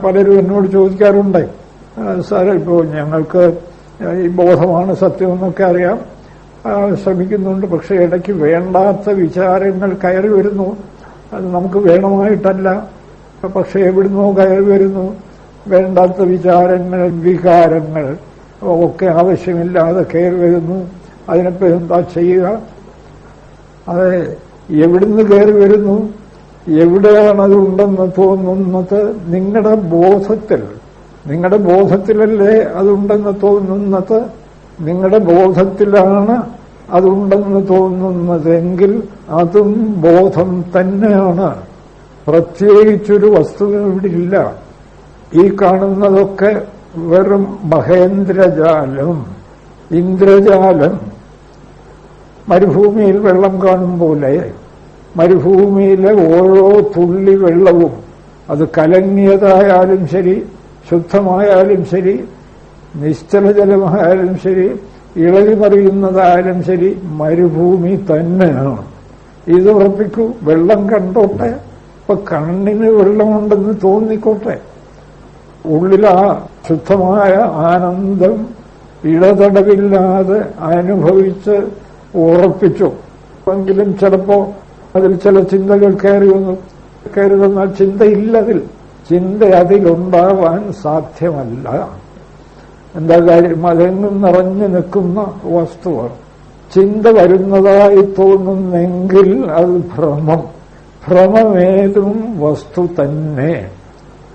പലരും എന്നോട് ചോദിക്കാറുണ്ട്, സാറേ, ഇപ്പോൾ ഞങ്ങൾക്ക് ഈ ബോധമാണ് സത്യമെന്നൊക്കെ അറിയാം, ശ്രമിക്കുന്നുണ്ട്, പക്ഷെ ഇടയ്ക്ക് വേണ്ടാത്ത വിചാരങ്ങൾ കയറി വരുന്നു. അത് നമുക്ക് വേണമായിട്ടല്ല, പക്ഷെ എവിടുന്നോ കയറി വരുന്നു. വേണ്ടാത്ത വിചാരങ്ങൾ, വികാരങ്ങൾ ഒക്കെ ആവശ്യമില്ലാതെ കയറി വരുന്നു. അതിനിപ്പോ എന്താ ചെയ്യുക? അത് എവിടുന്ന് കയറി വരുന്നു? എവിടെയാണത് ഉണ്ടെന്ന് തോന്നുന്നത്? നിങ്ങളുടെ ബോധത്തിലല്ലേ അതുണ്ടെന്ന് തോന്നുന്നത്? നിങ്ങളുടെ ബോധത്തിലാണ് അതുണ്ടെന്ന് തോന്നുന്നതെങ്കിൽ അതും ബോധം തന്നെയാണ്. പ്രത്യേകിച്ചൊരു വസ്തുത ഇവിടെ ഇല്ല. ഈ കാണുന്നതൊക്കെ വെറും മഹേന്ദ്രജാലം, ഇന്ദ്രജാലം. മരുഭൂമിയിൽ വെള്ളം കാണും പോലെ മരുഭൂമിയിലെ ഓരോ തുള്ളി വെള്ളവും, അത് കലങ്ങിയതായാലും ശരി, ശുദ്ധമായാലും ശരി, നിശ്ചലജലമായാലും ശരി, ഇളകിമറിയുന്നതായാലും ശരി, മരുഭൂമി തന്നെയാണ്. ഇത് ഉറപ്പിക്കൂ. വെള്ളം കണ്ടോട്ടെ, ഇപ്പൊ കണ്ണിന് വെള്ളമുണ്ടെന്ന് തോന്നിക്കോട്ടെ, ഉള്ളിലാ ശുദ്ധമായ ആനന്ദം ഇടതടവില്ലാതെ അനുഭവിച്ച് ഉറപ്പിച്ചു. എങ്കിലും ചിലപ്പോ അതിൽ ചില ചിന്തകൾ കയറി വന്നാൽ ചിന്തയില്ലതിൽ, ചിന്ത അതിലുണ്ടാവാൻ സാധ്യമല്ല. എന്താ കാര്യം? അതെങ്ങും നിറഞ്ഞു നിൽക്കുന്ന വസ്തുവാണ്. ചിന്ത വരുന്നതായി തോന്നുന്നെങ്കിൽ അത് ഭ്രമം. ഭ്രമമേതും വസ്തു തന്നെ.